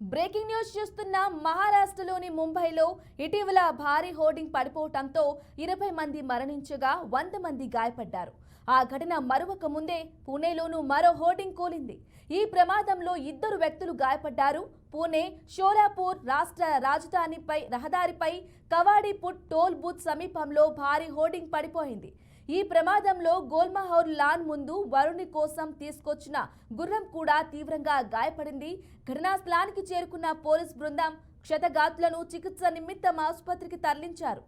Breaking news చూస్తున్న మహారాష్ట్రలోని ముంబైలో ఇటీవల భారీ హోర్డింగ్ పడిపోవడంతో 20 మంది మరణించగా 100 మంది గాయపడ్డారు. ఆ ఘటన మరొక ముందే పూణేలోనూ మరో హోర్డింగ్ కూలింది. ఈ ప్రమాదంలో 2 వ్యక్తులు గాయపడ్డారు. పూణే షోలాపూర్ రాష్ట్ర రాజధానిపై రహదారిపై కవాడిపుట్ టోల్ బూత్ సమీపంలో భారీ హోర్డింగ్ పడిపోయింది. ఈ ప్రమాదంలో గోల్మహౌర్ లాన్ ముందు వరుణి కోసం తీసుకొచ్చిన గుర్రం కూడా తీవ్రంగా గాయపడింది. ఘటనా స్థలానికి చేరుకున్న పోలీస్ బృందం క్షతగాత్రులను చికిత్స నిమిత్తం ఆసుపత్రికి తరలించారు.